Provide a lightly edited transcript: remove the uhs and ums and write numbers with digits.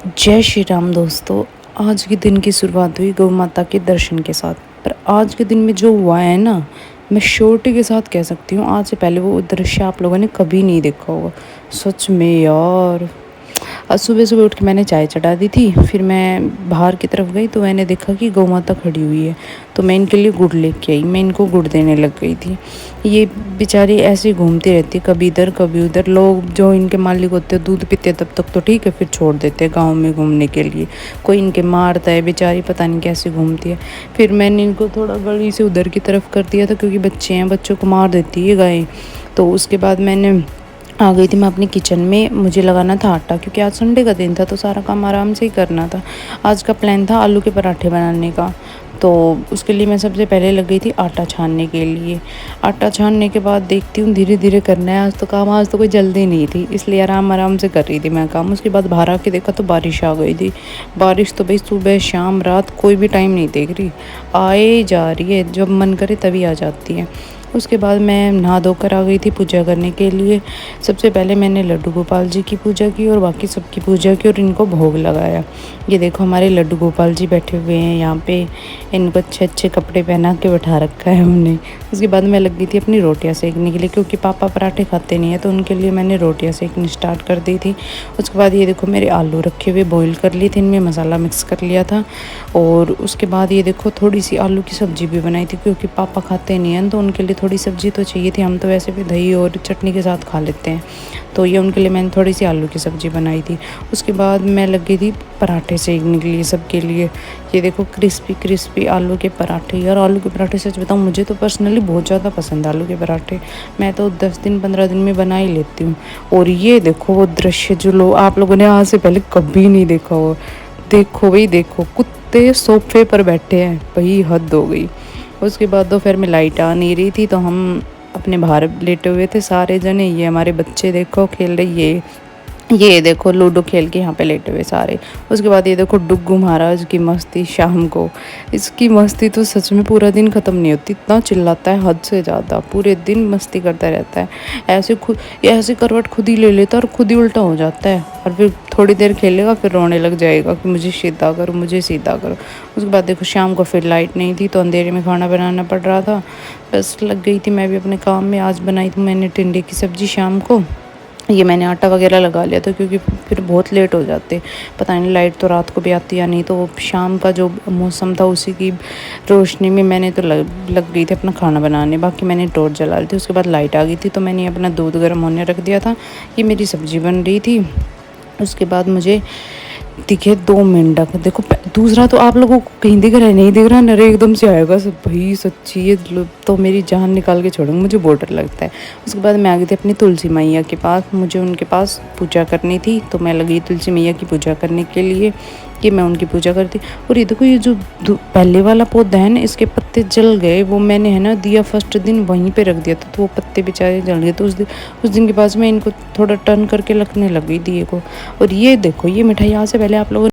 जय श्री राम दोस्तों। आज के दिन की शुरुआत हुई गौ माता के दर्शन के साथ। पर आज के दिन में जो हुआ है ना, मैं श्योरिटी के साथ कह सकती हूँ आज से पहले वो दृश्य आप लोगों ने कभी नहीं देखा होगा। सच में यार, आज सुबह सुबह उठ के मैंने चाय चढ़ा दी थी। फिर मैं बाहर की तरफ गई तो मैंने देखा कि गौ माता खड़ी हुई है। तो मैं इनके लिए गुड़ लेके आई। मैं इनको गुड़ देने लग गई थी। ये बेचारी ऐसे ही घूमती रहती, कभी इधर कभी उधर। लोग जो इनके मालिक होते हैं दूध पीते तब तक तो ठीक है, फिर छोड़ देते हैं गाँव में घूमने के लिए। कोई इनके मारता है, बेचारी पता नहीं कैसे घूमती है। फिर मैंने इनको थोड़ा गली से उधर की तरफ कर दिया था, क्योंकि बच्चे हैं, बच्चों को मार देती है गाय। तो उसके बाद मैंने आ गई थी मैं अपनी किचन में। मुझे लगाना था आटा, क्योंकि आज संडे का दिन था तो सारा काम आराम से ही करना था। आज का प्लान था आलू के पराठे बनाने का। तो उसके लिए मैं सबसे पहले लग गई थी आटा छानने के लिए। आटा छानने के बाद देखती हूँ धीरे धीरे करना है आज तो काम। आज तो कोई जल्दी नहीं थी, इसलिए आराम आराम से कर रही थी मैं काम। उसके बाद बाहर आके देखा तो बारिश आ गई थी। बारिश तो भाई सुबह शाम रात कोई भी टाइम नहीं देख रही, आए जा रही है। जब मन करे तभी आ जाती है। उसके बाद मैं नहा धोकर आ गई थी पूजा करने के लिए। सबसे पहले मैंने लड्डू गोपाल जी की पूजा की और बाकी सबकी पूजा की और इनको भोग लगाया। ये देखो हमारे लड्डू गोपाल जी बैठे हुए हैं यहाँ पे। इनको अच्छे अच्छे कपड़े पहना के बैठा रखा है हमने। उसके बाद मैं लग गई थी अपनी रोटियां सेकने के लिए, क्योंकि पापा पराठे खाते नहीं है तो उनके लिए मैंने रोटियां सेकनी स्टार्ट कर दी थी। उसके बाद ये देखो मेरे आलू रखे हुए बॉईल कर लिए थे, इनमें मसाला मिक्स कर लिया था। और उसके बाद ये देखो थोड़ी सी आलू की सब्ज़ी भी बनाई थी, क्योंकि पापा खाते नहीं हैं तो उनके लिए थोड़ी सब्ज़ी तो चाहिए थी। हम तो वैसे भी दही और चटनी के साथ खा लेते हैं, तो ये उनके लिए मैंने थोड़ी सी आलू की सब्ज़ी बनाई थी। उसके बाद मैं लग गई थी पराठे सेकने के लिए सबके लिए। ये देखो क्रिस्पी क्रिस्पी आलू के पराठे। यार आलू के पराठे सच बताऊँ मुझे तो पर्सनली बहुत ज़्यादा पसंद है आलू के पराठे। मैं तो 10 दिन 15 दिन में बना ही लेती हूँ। और ये देखो वो दृश्य जो लोग आप लोगों ने आज से पहले कभी नहीं देखा हो। देखो भाई देखो, कुत्ते सोफे पर बैठे हैं, भाई हद हो गई। उसके बाद दोपहर में लाइट आ नहीं रही थी तो हम अपने बाहर लेटे हुए थे सारे जने। ये हमारे बच्चे देखो खेल रही है, ये देखो लूडो खेल के यहाँ पे लेटे हुए सारे। उसके बाद ये देखो डुग्गू महाराज की मस्ती शाम को। इसकी मस्ती तो सच में पूरा दिन ख़त्म नहीं होती, इतना चिल्लाता है हद से ज़्यादा, पूरे दिन मस्ती करता रहता है। ऐसे करवट खुद ही ले लेता है और खुद ही उल्टा हो जाता है। और फिर थोड़ी देर खेलेगा फिर रोने लग जाएगा कि मुझे सीधा करो मुझे सीधा करो। उसके बाद देखो शाम को फिर लाइट नहीं थी तो अंधेरे में खाना बनाना पड़ रहा था। बस लग गई थी मैं भी अपने काम में। आज बनाई थी मैंने टिंडे की सब्ज़ी शाम को। ये मैंने आटा वगैरह लगा लिया था, क्योंकि फिर बहुत लेट हो जाते। पता नहीं लाइट तो रात को भी आती या नहीं, तो शाम का जो मौसम था उसी की रोशनी में मैंने तो लग गई थी अपना खाना बनाने। बाकी मैंने टॉर्च जला ली थी। उसके बाद लाइट आ गई थी तो मैंने अपना दूध गर्म होने रख दिया था। ये मेरी सब्ज़ी बन रही थी। उसके बाद मुझे दिखे 2 मेंढक। देखो दूसरा तो आप लोगों को कहीं दिख रहा है नहीं दिख रहा ना, एकदम से आएगा सब। भाई सच्ची ये तो मेरी जान निकाल के छोड़ेंगे, मुझे बहुत डर लगता है। उसके बाद मैं आ गई थी अपनी तुलसी मैया के पास। मुझे उनके पास पूजा करनी थी तो मैं लगी तुलसी मैया की पूजा करने के लिए कि मैं उनकी पूजा करती। और ये देखो ये जो पहले वाला पौधा है ना, इसके पत्ते जल गए। वो मैंने है ना दिया फर्स्ट दिन वहीं पे रख दिया था तो वो पत्ते बेचारे जल गए। तो उस दिन के बाद मैं इनको थोड़ा टर्न करके रखने लग गई दिए को। और ये देखो ये मिठाई यहाँ से पहले आप लोगों